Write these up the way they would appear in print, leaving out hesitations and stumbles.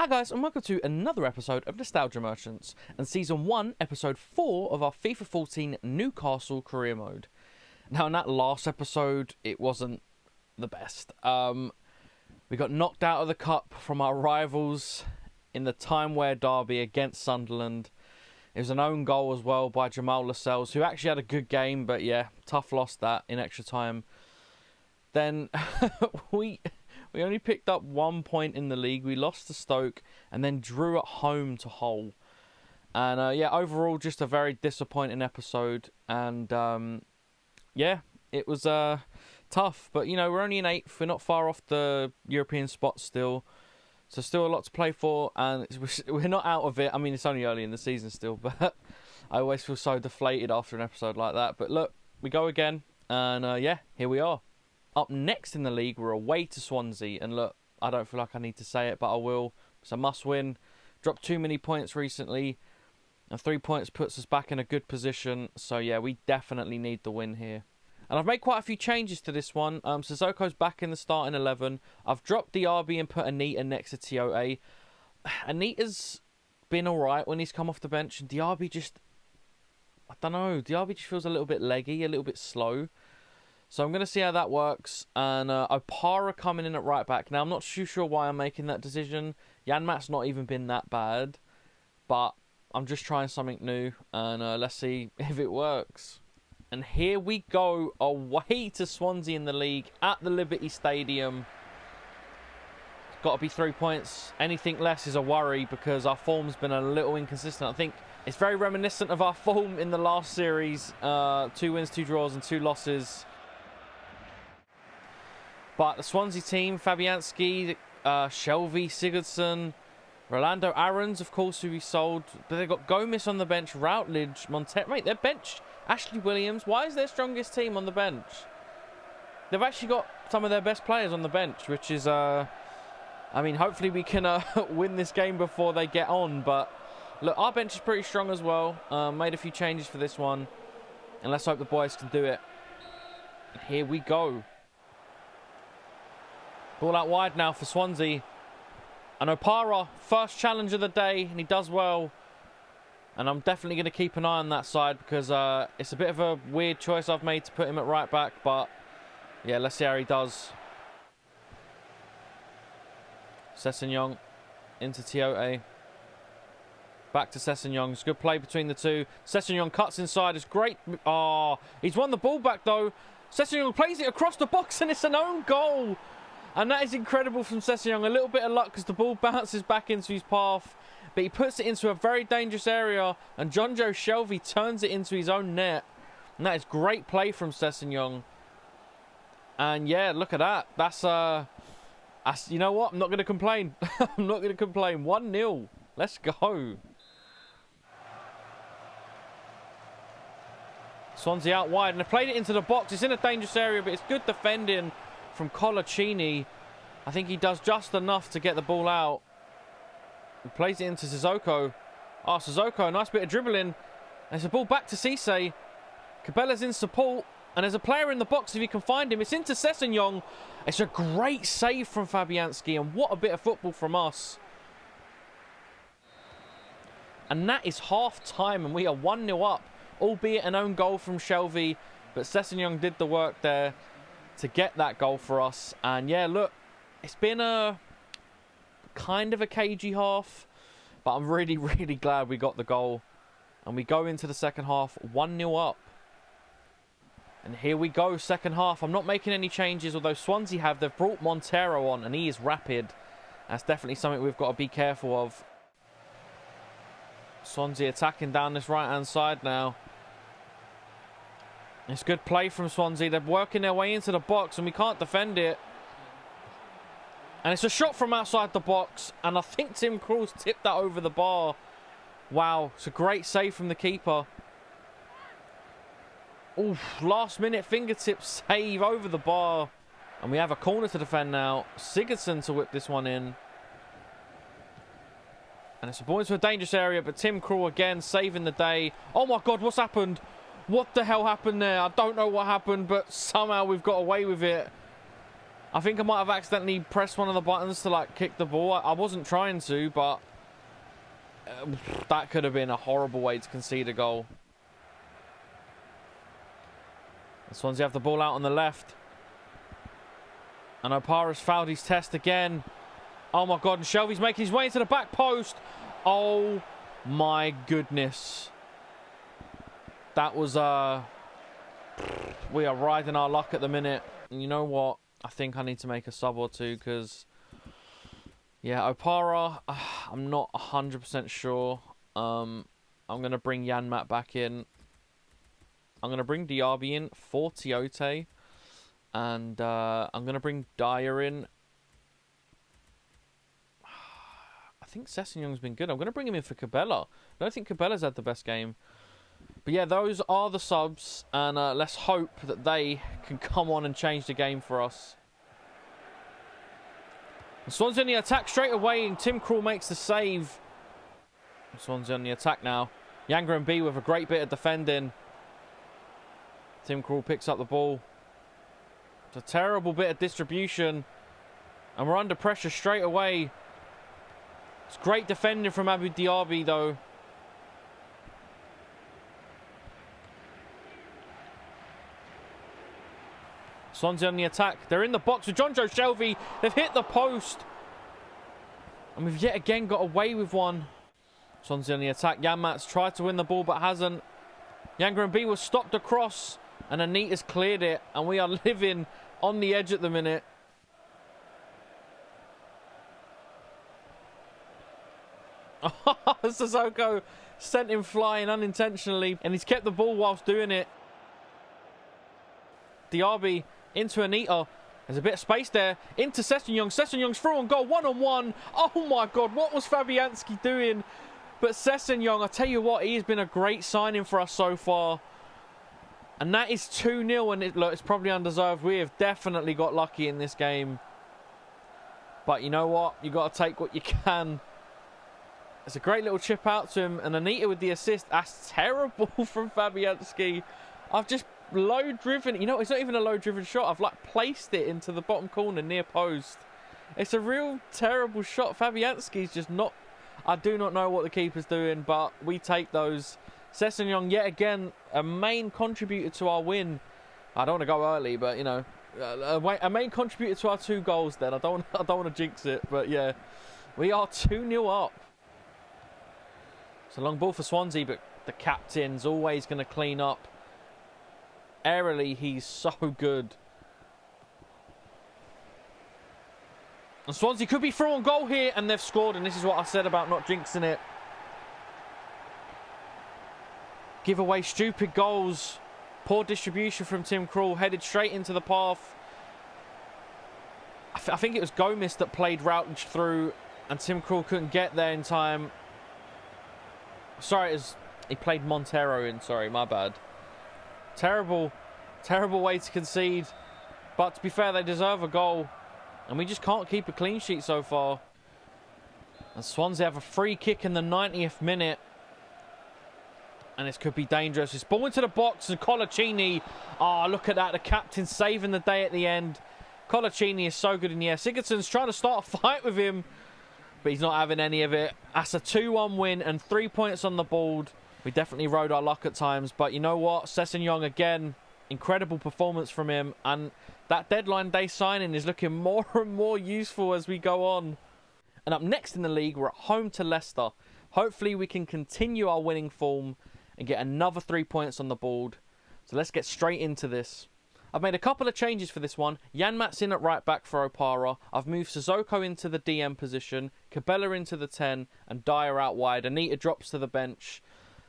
Hi guys, and welcome to another episode of Nostalgia Merchants and Season 1, Episode 4 of our FIFA 14 Newcastle career mode. Now in that last episode, it wasn't the best. We got knocked out of the cup from our rivals in the Timeware derby against Sunderland. It was an own goal as well by Jamal Lascelles, who actually had a good game, but yeah, tough loss that in extra time. Then we only picked up 1 point in the league. We lost to Stoke and then drew at home to Hull. And yeah, overall, just a very disappointing episode. And yeah, it was tough. But, you know, we're only in 8th. We're not far off the European spot still. So still a lot to play for. And we're not out of it. I mean, it's only early in the season still. But I always feel so deflated after an episode like that. But look, we go again. And yeah, here we are. Up next in the league, we're away to Swansea. And look, I don't feel like I need to say it, but I will. It's a must-win. Dropped too many points recently. And 3 points puts us back in a good position. So yeah, we definitely need the win here. And I've made quite a few changes to this one. Sissoko's back in the starting 11. I've dropped Diaby and put Anita next to TOA. Anita's been alright when he's come off the bench. And Diaby just... I don't know. Diaby just feels a little bit leggy, a little bit slow. So I'm going to see how that works. And Opara coming in at right back. Now, I'm not too sure why I'm making that decision. Janmat's not even been that bad. But I'm just trying something new. And let's see if it works. And here we go away to Swansea in the league at the Liberty Stadium. It's got to be 3 points. Anything less is a worry because our form's been a little inconsistent. I think it's very reminiscent of our form in the last series. 2 wins, 2 draws and 2 losses. But the Swansea team, Fabianski, Shelvey, Sigurdsson, Rolando Aarons, of course, who we sold. But they've got Gomez on the bench, Routledge, Montero. Mate, their bench, Ashley Williams. Why is their strongest team on the bench? They've actually got some of their best players on the bench, which is, I mean, hopefully we can win this game before they get on. But look, our bench is pretty strong as well. Made a few changes for this one. And let's hope the boys can do it. And here we go. Ball out wide now for Swansea. And Opara, first challenge of the day, and he does well. And I'm definitely going to keep an eye on that side because it's a bit of a weird choice I've made to put him at right back. But yeah, let's see how he does. Sessegnon into TOA. Back to Sessegnon. It's a good play between the two. Sessegnon cuts inside. It's great. Oh, he's won the ball back though. Sessegnon plays it across the box and it's an own goal. And that is incredible from Sessegnon. A little bit of luck because the ball bounces back into his path. But he puts it into a very dangerous area. And Jonjo Shelvey turns it into his own net. And that is great play from Sessegnon. And yeah, look at that. That's you know what? I'm not going to complain. I'm not going to complain. 1-0. Let's go. Swansea out wide. And they played it into the box. It's in a dangerous area, but it's good defending from Colaccini. I think he does just enough to get the ball out. He plays it into Sissoko. Oh, Sissoko, nice bit of dribbling. There's a ball back to Cisse. Cabela's in support. And there's a player in the box if you can find him. It's into Sessegnon. It's a great save from Fabianski. And what a bit of football from us. And that is half time. And we are 1-0 up. Albeit an own goal from Shelvey. But Sessegnon did the work there to get that goal for us. And yeah, look, it's been a kind of a cagey half, but I'm really, really glad we got the goal. And we go into the second half 1-0 up. And here we go, second half. I'm not making any changes, although Swansea have. They've brought Montero on, and he is rapid. That's definitely something we've got to be careful of. Swansea attacking down this right-hand side now. It's good play from Swansea. They're working their way into the box and we can't defend it. And it's a shot from outside the box. And I think Tim Krul's tipped that over the bar. Wow, it's a great save from the keeper. Oof, last minute fingertip save over the bar. And we have a corner to defend now. Sigurdsson to whip this one in. And it's a ball into a dangerous area, but Tim Krul again saving the day. Oh my God, what's happened? What the hell happened there? I don't know what happened, but somehow we've got away with it. I think I might have accidentally pressed one of the buttons to, like, kick the ball. I wasn't trying to, but that could have been a horrible way to concede a goal. Swansea have the ball out on the left. And Opara's fouled his test again. Oh, my God. And Shelby's making his way into the back post. Oh, my goodness. That was... we are riding our luck at the minute. And you know what? I think I need to make a sub or two because... yeah, Opara, I'm not 100% sure. I'm going to bring Janmat back in. I'm going to bring Diaby in for Tiote. And I'm going to bring Dyer in. I think Sessegnong's been good. I'm going to bring him in for Cabella. I don't think Cabella's had the best game. But yeah, those are the subs. And let's hope that they can come on and change the game for us. Swansea on the attack straight away, and Tim Krul makes the save. Swansea on the attack now. Younger and B with a great bit of defending. Tim Krul picks up the ball. It's a terrible bit of distribution. And we're under pressure straight away. It's great defending from Abu Diaby, though. Swansea on the attack. They're in the box with Jonjo Shelvey. They've hit the post. And we've yet again got away with one. Swansea on the attack. Janmat's tried to win the ball but hasn't. Younger and B was stopped across. And Anita's cleared it. And we are living on the edge at the minute. Sissoko sent him flying unintentionally. And he's kept the ball whilst doing it. Diaby into Anita. There's a bit of space there. Into Sessegnong. Sessegnong's through on goal. One-on-one. Oh, my God. What was Fabianski doing? But Sessegnong, I tell you what, he has been a great signing for us so far. And that is 2-0. And look, it's probably undeserved. We have definitely got lucky in this game. But you know what? You got to take what you can. It's a great little chip out to him. And Anita with the assist. That's terrible from Fabianski. I've just low driven. You know, it's not even a low driven shot. I've like placed it into the bottom corner near post. It's a real terrible shot. Fabianski's just not... I do not know what the keeper's doing, but we take those. Sessegnong, yet again, a main contributor to our win. I don't want to go early, but, you know, a main contributor to our 2 goals then. I don't want to jinx it, but, yeah. We are 2-0 up. It's a long ball for Swansea, but the captain's always going to clean up. Aerially, he's so good. And Swansea could be through on goal here, and they've scored. And this is what I said about not jinxing it. Give away stupid goals. Poor distribution from Tim Krul. Headed straight into the path. I think it was Gomez that played Routledge through, and Tim Krul couldn't get there in time. Sorry, he played Montero in. Sorry, my bad. Terrible way to concede. But to be fair, they deserve a goal. And we just can't keep a clean sheet so far. And Swansea have a free kick in the 90th minute. And this could be dangerous. It's ball into the box and Colaccini. Oh, look at that. The captain saving the day at the end. Colaccini is so good in the air. Sigurdsson's trying to start a fight with him. But he's not having any of it. That's a 2-1 win and 3 points on the board. We definitely rode our luck at times. But you know what? Sessegnong again. Incredible performance from him. And that deadline day signing is looking more and more useful as we go on. And up next in the league, we're at home to Leicester. Hopefully we can continue our winning form and get another 3 points on the board. So let's get straight into this. I've made a couple of changes for this one. Janmat's in at right back for Opara. I've moved Sissoko into the DM position, Cabella into the 10, and Dyer out wide. Anita drops to the bench.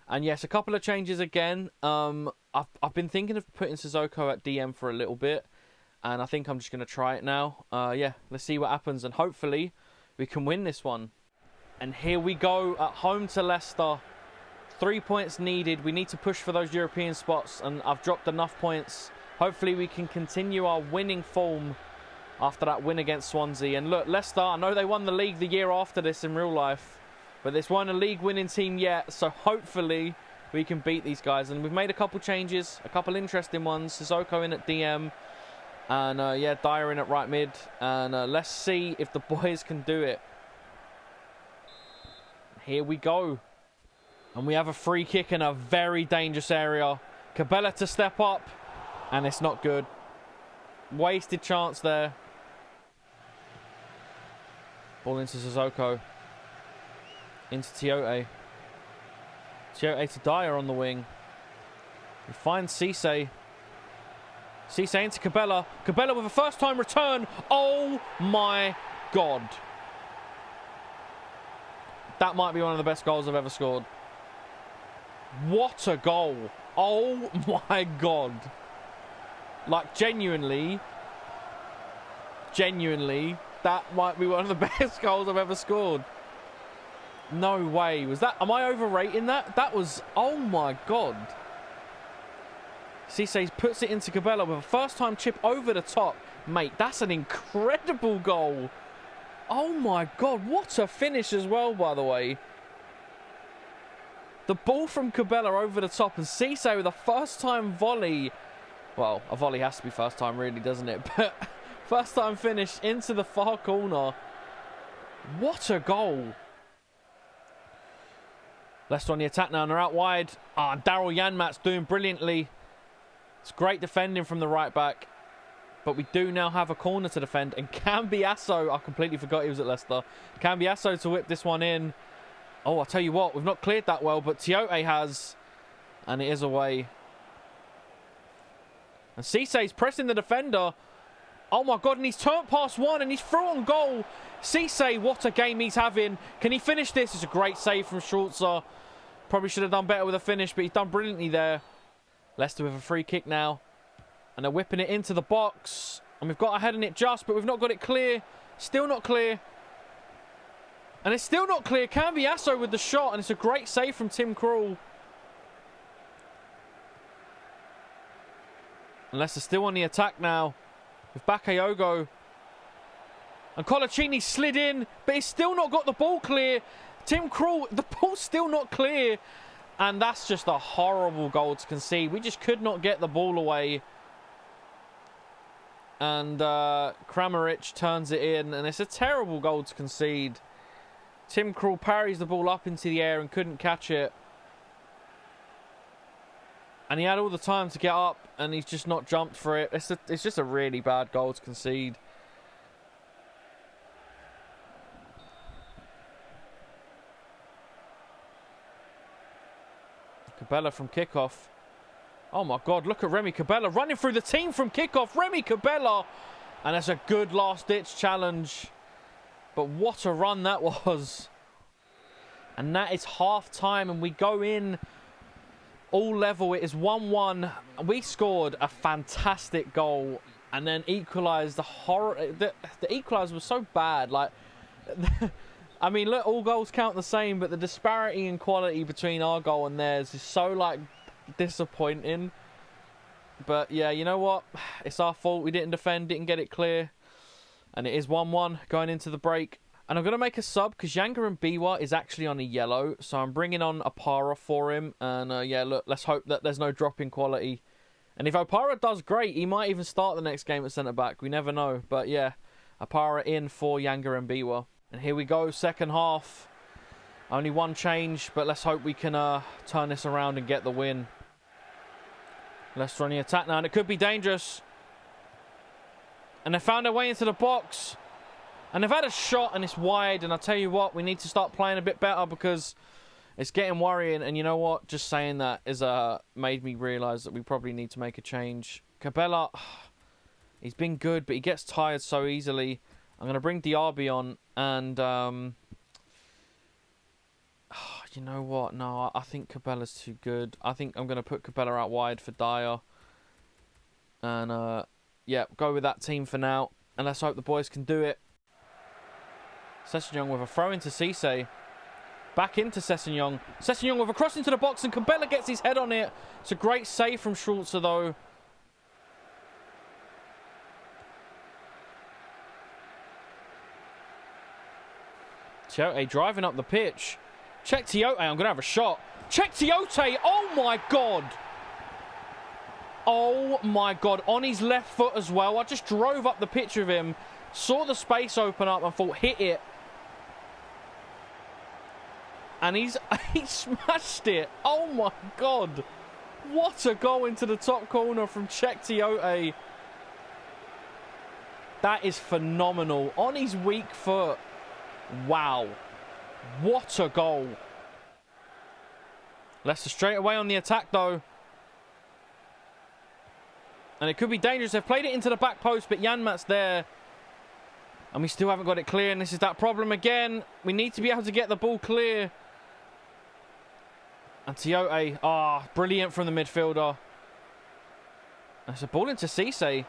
And yes, a couple of changes again. I've been thinking of putting Sissoko at DM for a little bit. And I think I'm just going to try it now. Yeah, let's see what happens. And hopefully we can win this one. And here we go at home to Leicester. 3 points needed. We need to push for those European spots. And I've dropped enough points. Hopefully we can continue our winning form after that win against Swansea. And look, Leicester, I know they won the league the year after this in real life. But this weren't a league winning team yet. So hopefully we can beat these guys. And we've made a couple changes. A couple interesting ones. Sissoko in at DM. And yeah, Dyer in at right mid. And let's see if the boys can do it. Here we go. And we have a free kick in a very dangerous area. Cabela to step up. And it's not good. Wasted chance there. Ball into Sissoko. Into Tiote. Tiote to Dyer on the wing. We find Cisse. Cisse into Cabela. Cabela with a first time return. Oh my God. That might be one of the best goals I've ever scored. What a goal. Oh my God. Like, genuinely, that might be one of the best goals I've ever scored. No way. Was that... Am I overrating that? That was... Oh my God. Cisse puts it into Cabela with a first-time chip over the top. Mate, that's an incredible goal. Oh my God. What a finish as well, by the way. The ball from Cabela over the top and Cisse with a first-time volley. Well, a volley has to be first time, really, doesn't it? But first time finish into the far corner. What a goal. Leicester on the attack now and they're out wide. Daryl Janmaat's doing brilliantly. It's great defending from the right back. But we do now have a corner to defend. And Cambiasso, I completely forgot he was at Leicester. Cambiasso to whip this one in. Oh, I'll tell you what, we've not cleared that well, but Tiote has. And it is away. And Cisse's pressing the defender. Oh my God, and he's turned past one and he's through on goal. Cisse, what a game he's having. Can he finish this? It's a great save from Schulzer. Probably should have done better with a finish, but he's done brilliantly there. Leicester with a free kick now. And they're whipping it into the box. And we've got a head in it just, but we've not got it clear. Still not clear. And it's still not clear. Cambiasso with the shot, and it's a great save from Tim Krul. And Leicester still on the attack now. With Bakayoko. And Colaccini slid in, but he's still not got the ball clear. Tim Krul, the ball's still not clear. And that's just a horrible goal to concede. We just could not get the ball away. And Kramaric turns it in. And it's a terrible goal to concede. Tim Krul parries the ball up into the air and couldn't catch it. And he had all the time to get up, and he's just not jumped for it. It's just a really bad goal to concede. Cabela from kickoff. Oh my God, look at Remy Cabela running through the team from kickoff. Remy Cabela. And that's a good last-ditch challenge. But what a run that was. And that is half-time, and we go in... all level. It is 1-1. We scored a fantastic goal and then equalised. The equaliser was so bad. Like, I mean, look, all goals count the same, but the disparity in quality between our goal and theirs is so, like, disappointing. But yeah, you know what? It's our fault. We didn't defend, didn't get it clear. And it is 1-1 going into the break. And I'm going to make a sub because Yanga and Biwa is actually on a yellow. So I'm bringing on Opara for him. And yeah, look, let's hope that there's no drop in quality. And if Opara does great, he might even start the next game at centre-back. We never know. But yeah, Opara in for Yanga and Biwa. And here we go, second half. Only one change, but let's hope we can turn this around and get the win. Leicester on the attack now, and it could be dangerous. And they found their way into the box. And they've had a shot and it's wide. And I tell you what, we need to start playing a bit better because it's getting worrying. And you know what? Just saying that is made me realise that we probably need to make a change. Cabela, he's been good, but he gets tired so easily. I'm going to bring Diaby on. And you know what? No, I think Cabela's too good. I think I'm going to put Cabela out wide for Dyer. And yeah, go with that team for now. And let's hope the boys can do it. Sessegnon with a throw into Cisse. Back into Sessegnon. Sessegnon with a cross into the box and Cabela gets his head on it. It's a great save from Schulzer though. Tiote driving up the pitch. Check Tiote. I'm going to have a shot. Check Tiote. Oh my God. Oh my God, on his left foot as well. I just drove up the pitch with him, saw the space open up and thought, hit it. And he smashed it. Oh my God. What a goal into the top corner from Tiote. That is phenomenal. On his weak foot. Wow. What a goal. Leicester straight away on the attack though. And it could be dangerous. They've played it into the back post, but Janmaat's there. And we still haven't got it clear. And this is that problem again. We need to be able to get the ball clear. And Tiote, brilliant from the midfielder. That's a ball into Cisse.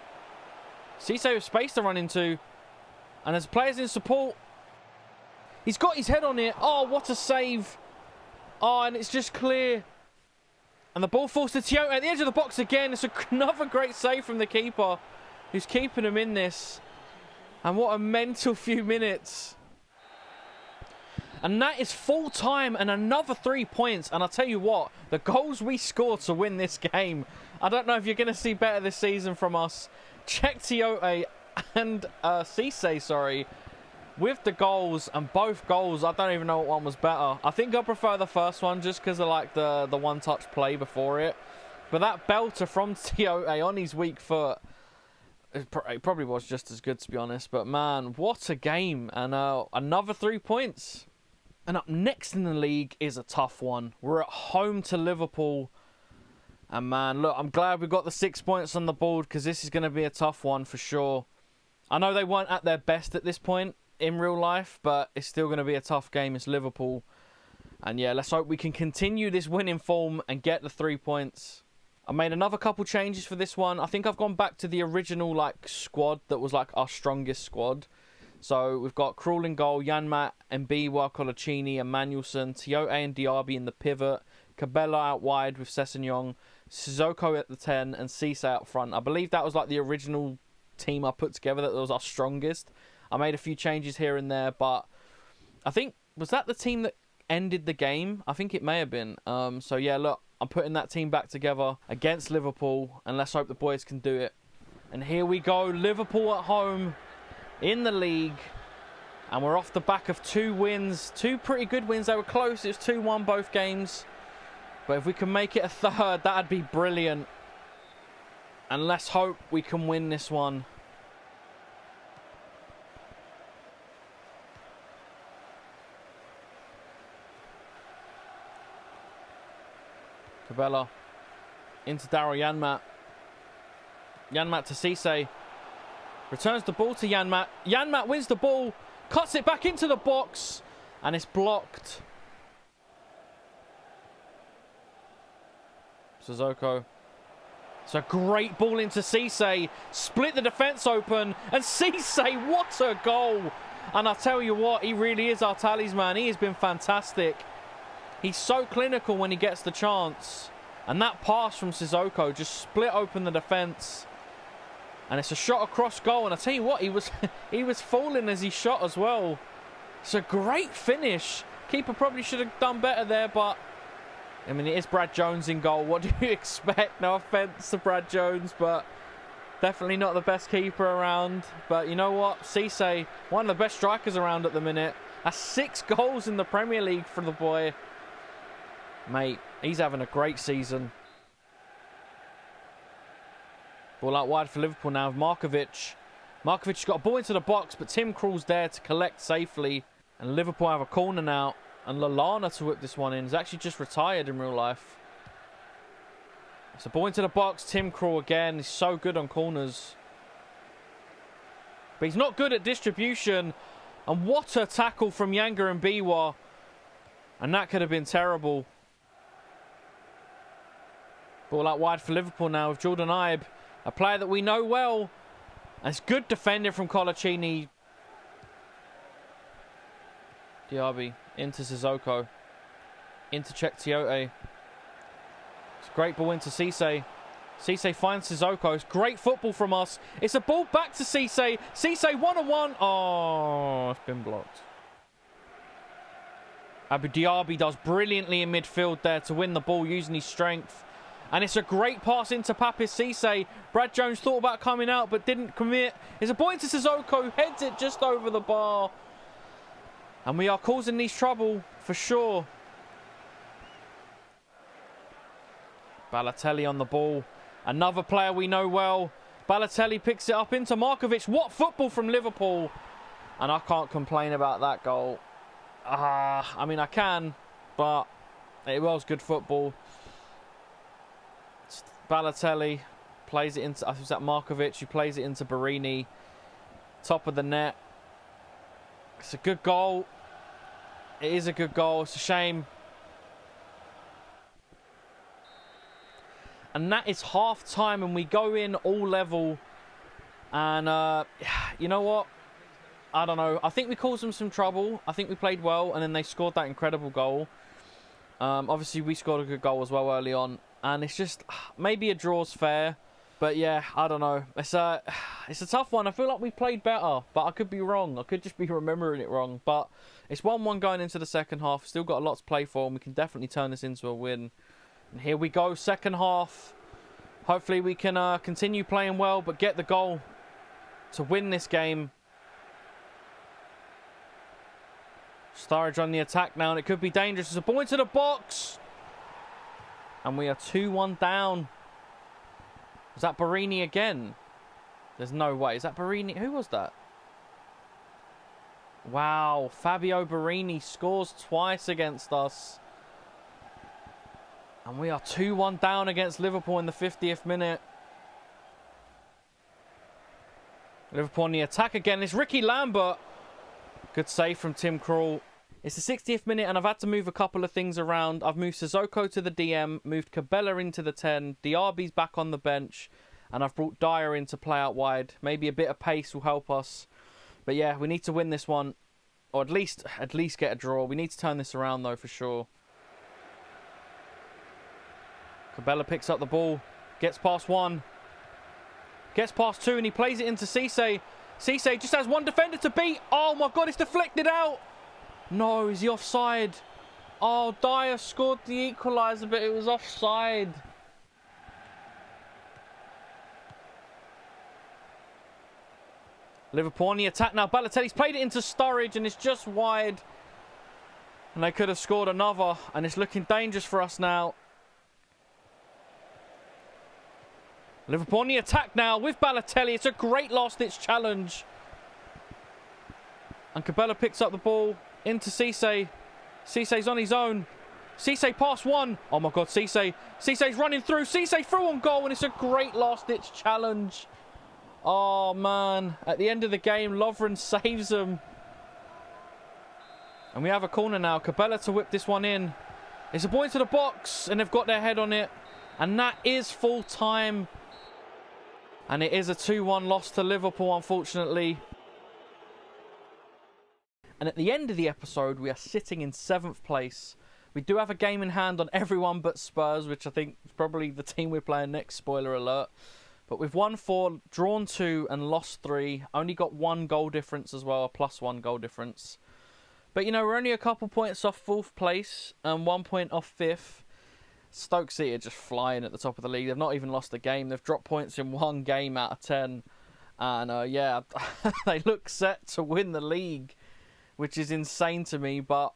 Cisse with space to run into. And there's players in support. He's got his head on it. Oh, what a save. Oh, and it's just clear. And the ball falls to Tiote at the edge of the box again. It's another great save from the keeper, who's keeping him in this. And what a mental few minutes. And that is full time and another 3 points. And I'll tell you what, the goals we scored to win this game, I don't know if you're going to see better this season from us. Tiote and Cisse, sorry, with the goals, and both goals, I don't even know what one was better. I think I prefer the first one just because of like the one-touch play before it. But that belter from Tiote on his weak foot, it probably was just as good, to be honest. But man, what a game. And another 3 points. And up next in the league is a tough one. We're at home to Liverpool. And man, look, I'm glad we got the 6 points on the board, because this is going to be a tough one for sure. I know they weren't at their best at this point in real life, but it's still going to be a tough game. It's Liverpool. And yeah, let's hope we can continue this winning form and get the 3 points. I made another couple changes for this one. I think I've gone back to the original squad that was our strongest squad. So we've got Krul in goal, Janmaat, Mbiwa, Colaccini, and Manuelson, Tiote and Diaby in the pivot, Cabella out wide with Sessegnon, Sissoko at the 10, and Cisse out front. I believe that was the original team I put together, that was our strongest. I made a few changes here and there, but I think, was that the team that ended the game? I think it may have been. So yeah, look, I'm putting that team back together against Liverpool, and let's hope the boys can do it. And here we go, Liverpool at home in the league, and we're off the back of 2 wins, 2 pretty good wins. They were close. It was 2-1 both games, but if we can make it a third, that'd be brilliant. And let's hope we can win this one. Cabella into Daryl Janmaat. Janmaat to Cisse. Returns the ball to Janmaat. Janmaat wins the ball. Cuts it back into the box. And it's blocked. Sissoko. It's a great ball into Cisse. Split the defence open. And Cisse, what a goal. And I tell you what, he really is our talisman. He has been fantastic. He's so clinical when he gets the chance. And that pass from Sissoko just split open the defence. And it's a shot across goal. And I tell you what, he was falling as he shot as well. It's a great finish. Keeper probably should have done better there, but I mean, it is Brad Jones in goal. What do you expect? No offence to Brad Jones, but definitely not the best keeper around. But you know what? Cisse, one of the best strikers around at the minute. That's 6 goals in the Premier League for the boy. Mate, he's having a great season. Ball out wide for Liverpool now. Markovic. Markovic's got a ball into the box, but Tim Krul's there to collect safely. And Liverpool have a corner now. And Lallana to whip this one in. He's actually just retired in real life. It's a ball into the box. Tim Krul again. He's so good on corners. But he's not good at distribution. And what a tackle from Yanga and Biwa. And that could have been terrible. Ball out wide for Liverpool now with Jordan Ibe. A player that we know well. And it's good defending from Colaccini. Diaby into Sissoko. Into Tiote. It's a great ball into Cisse. Cisse finds Sissoko. It's great football from us. It's a ball back to Cisse. Cisse 1-on-1. Oh, it's been blocked. Abu Diaby does brilliantly in midfield there to win the ball using his strength. And it's a great pass into Papis Cisse. Brad Jones thought about coming out, but didn't commit. It's a point to Sissoko. Heads it just over the bar. And we are causing these trouble, for sure. Balotelli on the ball. Another player we know well. Balotelli picks it up into Markovic. What football from Liverpool. And I can't complain about that goal. I mean, I can, but it was good football. Balotelli plays it into, I think that Markovic, who plays it into Barini. Top of the net. It's a good goal. It is a good goal. It's a shame. And that is half time, and we go in all level. And you know what? I don't know. I think we caused them some trouble. I think we played well, and then they scored that incredible goal. Obviously, we scored a good goal as well early on. And it's just, maybe a draw's fair. But yeah, I don't know. It's a tough one. I feel like we played better, but I could be wrong. I could just be remembering it wrong. But it's 1-1 going into the second half. Still got a lot to play for, and we can definitely turn this into a win. And here we go, second half. Hopefully we can continue playing well, but get the goal to win this game. Sturridge on the attack now, and it could be dangerous. It's a ball into the box. And we are 2-1 down. Was that Barini again? There's no way. Is that Barini? Who was that? Wow. Fabio Barini scores twice against us. And we are 2-1 down against Liverpool in the 50th minute. Liverpool on the attack again. It's Ricky Lambert. Good save from Tim Krul. It's the 60th minute, and I've had to move a couple of things around. I've moved Sissoko to the DM, moved Cabella into the 10, Diaby's back on the bench, and I've brought Dyer in to play out wide. Maybe a bit of pace will help us. But yeah, we need to win this one, or at least get a draw. We need to turn this around, though, for sure. Cabella picks up the ball, gets past one, gets past two, and he plays it into Cisse. Cisse just has one defender to beat. Oh my God, it's deflected out. No, is he offside? Oh, Dyer scored the equaliser, but it was offside. Liverpool on the attack now. Balotelli's played it into Sturridge, and it's just wide. And they could have scored another, and it's looking dangerous for us now. Liverpool on the attack now with Balotelli. It's a great last-ditch challenge. And Cabella picks up the ball into Cisse. Cisse's on his own. Cisse past one. Oh my God, Cisse. Cisse's running through. Cisse through on goal, and it's a great last-ditch challenge. Oh man. At the end of the game, Lovren saves him. And we have a corner now. Cabella to whip this one in. It's a ball into the box, and they've got their head on it. And that is full time. And it is a 2-1 loss to Liverpool, unfortunately. And at the end of the episode, we are sitting in 7th place. We do have a game in hand on everyone but Spurs, which I think is probably the team we're playing next, spoiler alert. But we've won 4, drawn 2, and lost 3. Only got 1 goal difference as well, a +1 goal difference. But, you know, we're only a couple points off 4th place and 1 point off 5th. Stoke City are just flying at the top of the league. They've not even lost a game. They've dropped points in 1 game out of 10. And, yeah, they look set to win the league, which is insane to me. But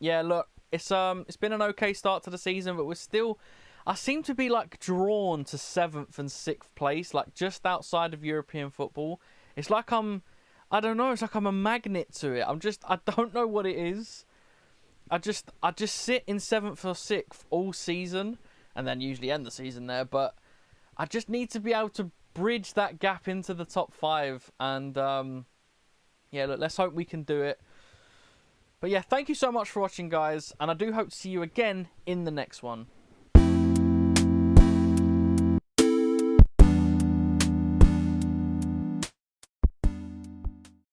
yeah, look, it's been an okay start to the season, but we're still, I seem to be like drawn to 7th and 6th place, like just outside of European football. It's like I don't know, it's like I'm a magnet to it. I don't know what it is. I just sit in 7th or 6th all season, and then usually end the season there. But I just need to be able to bridge that gap into the top 5, and yeah, look, let's hope we can do it. But yeah, thank you so much for watching, guys, and I do hope to see you again in the next one.